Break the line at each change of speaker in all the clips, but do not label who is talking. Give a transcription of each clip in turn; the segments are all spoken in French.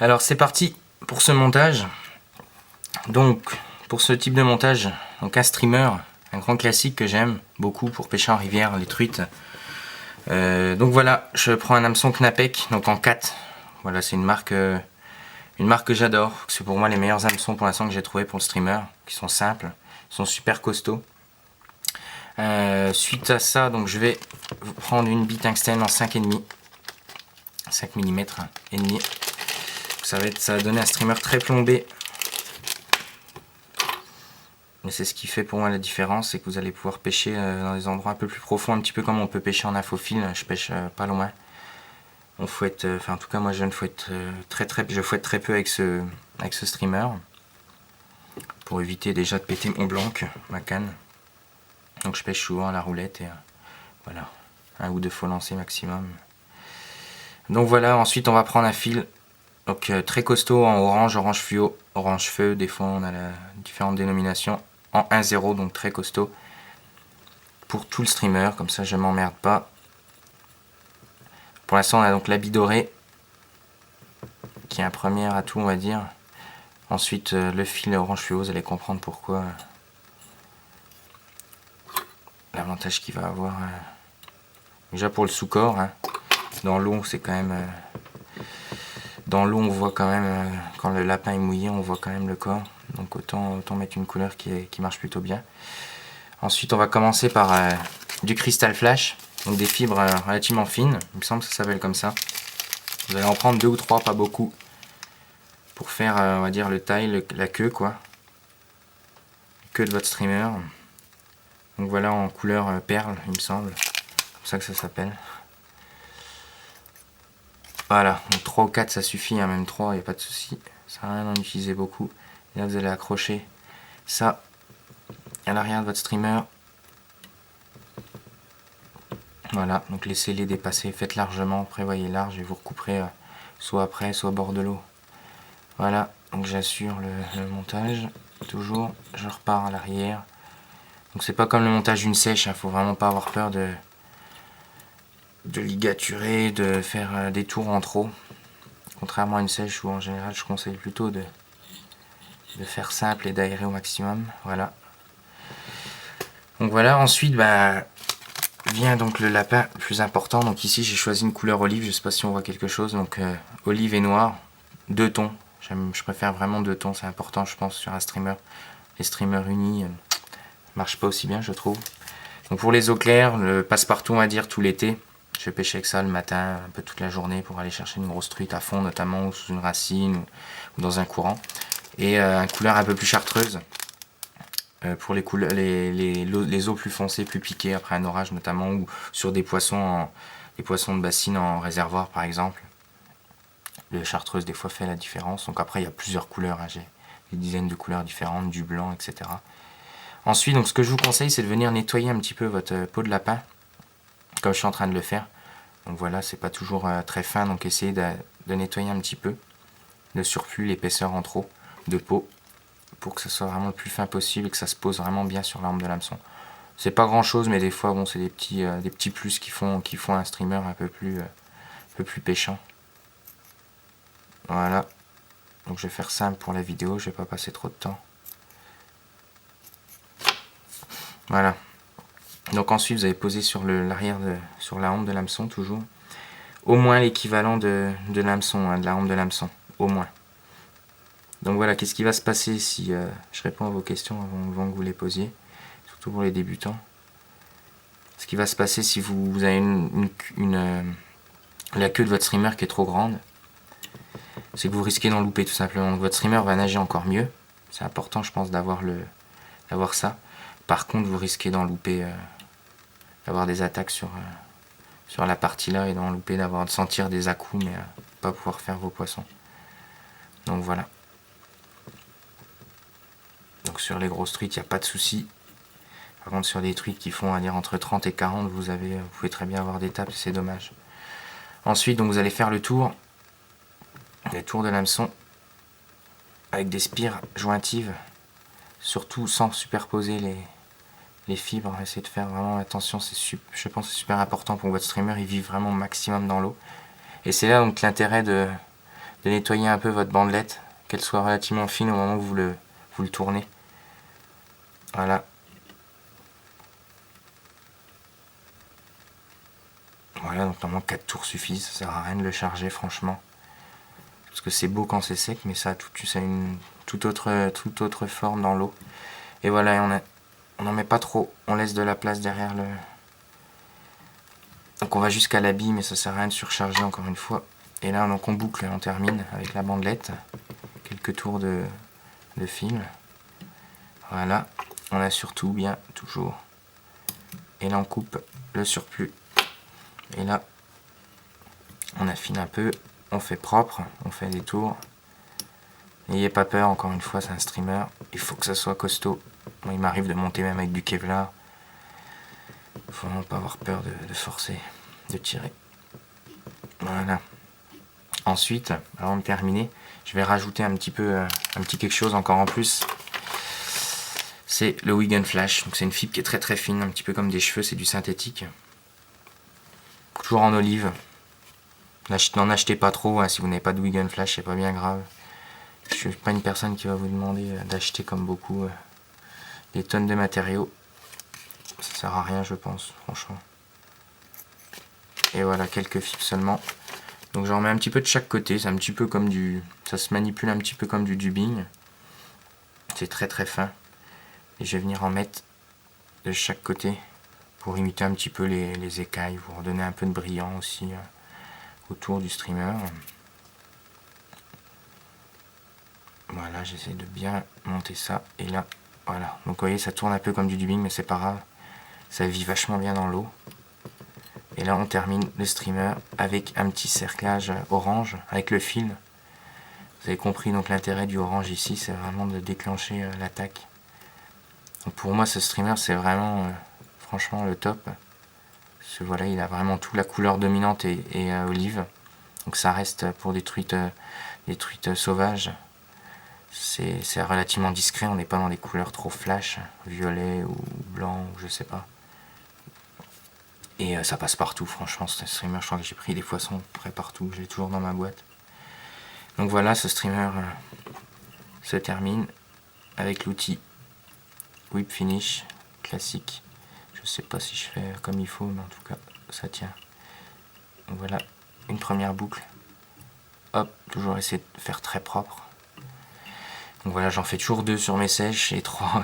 Alors c'est parti pour ce montage. Donc pour ce type de montage, donc un streamer, un grand classique que j'aime beaucoup pour pêcher en rivière, les truites. Donc voilà, je prends un hameçon Knapec, donc en 4. Voilà, c'est une marque que j'adore. C'est pour moi les meilleurs hameçons pour l'instant que j'ai trouvé pour le streamer, qui sont simples, ils sont super costauds. Suite à ça, donc je vais prendre une bille tungstène en 5,5, 5 mm et demi. Ça va donner un streamer très plombé. Mais c'est ce qui fait pour moi la différence, c'est que vous allez pouvoir pêcher dans des endroits un peu plus profonds, un petit peu comme on peut pêcher en infophile. Je pêche pas loin. On fouette, enfin en tout cas moi je ne fouette je fouette très peu avec ce streamer pour éviter déjà de péter mon blanc, ma canne. Donc je pêche souvent à la roulette et voilà, un ou deux fois lancé maximum. Donc voilà, ensuite on va prendre un fil. Donc très costaud en orange, orange fluo, orange feu, des fois on a différentes dénominations, en 1,0 donc très costaud pour tout le streamer, comme ça je m'emmerde pas. Pour l'instant on a donc l'habit doré qui est un premier atout on va dire. Ensuite le fil orange fluo, vous allez comprendre pourquoi, l'avantage qu'il va avoir. Déjà pour le sous-corps, hein. Dans l'eau c'est quand même... Dans l'eau on voit quand même, quand le lapin est mouillé, on voit quand même le corps. Donc autant mettre une couleur qui marche plutôt bien. Ensuite on va commencer par du cristal flash, donc des fibres relativement fines, il me semble que ça s'appelle comme ça. Vous allez en prendre 2 ou 3, pas beaucoup, pour faire on va dire le taille, la queue quoi. Queue de votre streamer. Donc voilà en couleur perle il me semble, comme ça que ça s'appelle. Voilà, donc 3 ou 4 ça suffit, hein, même 3, il n'y a pas de souci. Ça sert à rien d'en utiliser beaucoup. Et là vous allez accrocher ça à l'arrière de votre streamer. Voilà, donc laissez-les dépasser, faites largement, prévoyez large et vous recouperez soit après, soit au bord de l'eau. Voilà, donc j'assure le montage, toujours, je repars à l'arrière. Donc c'est pas comme le montage d'une sèche, faut vraiment pas avoir peur de ligaturer, de faire des tours en trop. Contrairement à une sèche où en général je conseille plutôt de faire simple et d'aérer au maximum. Voilà. Donc voilà, ensuite vient donc le lapin le plus important. Donc ici j'ai choisi une couleur olive, je sais pas si on voit quelque chose. Donc olive et noir, 2 tons. Je préfère vraiment 2 tons, c'est important je pense sur un streamer. Les streamers unis marchent pas aussi bien je trouve. Donc pour les eaux claires, le passe-partout on va dire tout l'été. Je vais pêcher avec ça le matin, un peu toute la journée pour aller chercher une grosse truite à fond notamment, ou sous une racine ou dans un courant. Et une couleur un peu plus chartreuse pour les eaux plus foncées, plus piquées après un orage notamment, ou sur des poissons de bassine en réservoir par exemple. Le chartreuse des fois fait la différence. Donc après il y a plusieurs couleurs, hein. J'ai des dizaines de couleurs différentes, du blanc, etc. Ensuite, donc ce que je vous conseille, c'est de venir nettoyer un petit peu votre peau de lapin, comme je suis en train de le faire. Donc voilà, c'est pas toujours très fin, donc essayez de nettoyer un petit peu le surplus, l'épaisseur en trop de peau, pour que ce soit vraiment le plus fin possible et que ça se pose vraiment bien sur l'arme de l'hameçon. C'est pas grand chose, mais des fois, bon, c'est des petits plus qui font un streamer un peu plus pêchant. Voilà. Donc je vais faire simple pour la vidéo, je vais pas passer trop de temps. Voilà. Donc ensuite vous allez poser sur l'arrière, sur la hampe de l'hameçon toujours, au moins l'équivalent de l'hameçon, hein, de la hampe de l'hameçon, au moins. Donc voilà, qu'est-ce qui va se passer si je réponds à vos questions avant que vous les posiez, surtout pour les débutants. Ce qui va se passer si vous avez la queue de votre streamer qui est trop grande, c'est que vous risquez d'en louper tout simplement. Donc votre streamer va nager encore mieux. C'est important je pense d'avoir ça. Par contre vous risquez d'en louper, d'avoir des attaques sur la partie là et d'en louper, de sentir des à-coups mais pas pouvoir faire vos poissons. Donc voilà. Donc sur les grosses truites il n'y a pas de souci. Par contre sur des truites qui font entre 30 et 40 vous pouvez très bien avoir des tapes, c'est dommage. Ensuite donc vous allez faire le tour de l'hameçon avec des spires jointives, surtout sans superposer les fibres. Essayez de faire vraiment attention, je pense que c'est super important pour votre streamer, il vit vraiment maximum dans l'eau. Et c'est là donc l'intérêt de de nettoyer un peu votre bandelette, qu'elle soit relativement fine au moment où vous le tournez. Voilà. Voilà, donc normalement 4 tours suffisent, ça sert à rien de le charger franchement. Parce que c'est beau quand c'est sec, mais ça a une toute autre forme dans l'eau. Et voilà, on n'en met pas trop, on laisse de la place derrière le... Donc on va jusqu'à la bille, mais ça sert à rien de surcharger encore une fois. Et là donc on boucle, on termine avec la bandelette. Quelques tours de fil. Voilà, on assure tout bien, toujours. Et là on coupe le surplus. Et là, on affine un peu, on fait propre, on fait des tours. N'ayez pas peur, encore une fois, c'est un streamer. Il faut que ça soit costaud. Moi, il m'arrive de monter même avec du Kevlar. Il faut vraiment pas avoir peur de forcer, de tirer. Voilà. Ensuite, avant de terminer, je vais rajouter un petit quelque chose encore en plus. C'est le Wigan Flash. Donc c'est une fibre qui est très très fine, un petit peu comme des cheveux, c'est du synthétique. Toujours en olive. N'en achetez pas trop, hein, si vous n'avez pas de Wigan Flash, c'est pas bien grave. Je suis pas une personne qui va vous demander d'acheter comme beaucoup des tonnes de matériaux. Ça sert à rien, je pense, franchement. Et voilà, quelques fibres seulement. Donc j'en mets un petit peu de chaque côté, c'est un petit peu comme du... Ça se manipule un petit peu comme du dubbing. C'est très très fin. Et je vais venir en mettre de chaque côté pour imiter un petit peu les écailles, pour redonner un peu de brillant aussi autour du streamer. Voilà, j'essaie de bien monter ça. Et là, voilà. Donc vous voyez, ça tourne un peu comme du dubbing, mais c'est pas grave. Ça vit vachement bien dans l'eau. Et là, on termine le streamer avec un petit cerclage orange avec le fil. Vous avez compris, donc l'intérêt du orange ici, c'est vraiment de déclencher l'attaque. Donc pour moi, ce streamer, c'est vraiment, franchement, le top. Parce que voilà, il a vraiment toute la couleur dominante et olive. Donc ça reste pour des truites sauvages. C'est relativement discret, on n'est pas dans des couleurs trop flash, violet ou blanc, ou je sais pas. Et ça passe partout, franchement, ce streamer, je crois que j'ai pris des poissons près partout, je l'ai toujours dans ma boîte. Donc voilà, ce streamer se termine avec l'outil Whip Finish classique. Je sais pas si je fais comme il faut, mais en tout cas, ça tient. Donc voilà, une première boucle. Hop, toujours essayer de faire très propre. Donc voilà, j'en fais toujours 2 sur mes sèches et 3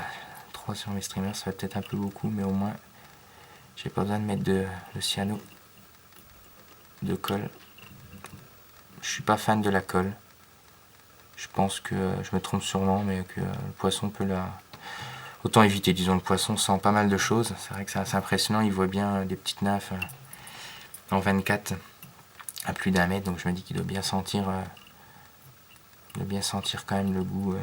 sur mes streamers, ça va peut-être un peu beaucoup, mais au moins j'ai pas besoin de mettre de cyano, de colle. Je suis pas fan de la colle. Je pense que je me trompe sûrement, mais que le poisson peut la... Autant éviter, disons, le poisson sent pas mal de choses. C'est vrai que c'est assez impressionnant, il voit bien des petites nymphes en 24 à plus d'1 mètre, donc je me dis qu'il doit bien sentir quand même le goût,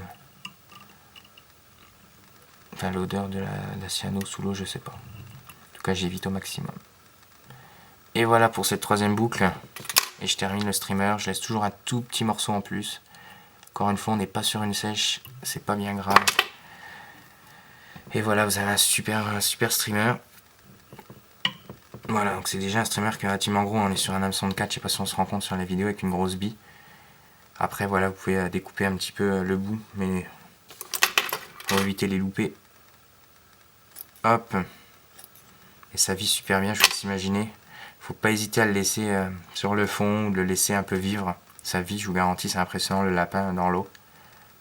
enfin l'odeur de la cyano sous l'eau, je sais pas. En tout cas, j'évite au maximum. Et voilà pour cette 3e boucle. Et je termine le streamer, je laisse toujours un tout petit morceau en plus. Encore une fois, on n'est pas sur une sèche, c'est pas bien grave. Et voilà, vous avez un super streamer. Voilà, donc c'est déjà un streamer qui est relativement gros, on est sur un hameçon de 4, je sais pas si on se rend compte sur la vidéo, avec une grosse bille. Après voilà, vous pouvez découper un petit peu le bout, mais pour éviter les loupés. Hop. Et ça vit super bien, je vous laisse imaginer. Faut pas hésiter à le laisser sur le fond, ou de le laisser un peu vivre. Ça vit, je vous garantis, c'est impressionnant le lapin dans l'eau.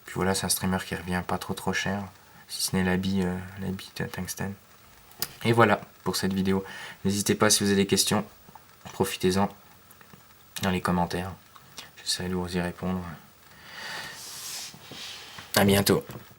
Puis voilà, c'est un streamer qui revient pas trop cher, si ce n'est la bille de tungstène. Et voilà pour cette vidéo. N'hésitez pas si vous avez des questions, profitez-en dans les commentaires. J'essaierai de vous y répondre. À bientôt.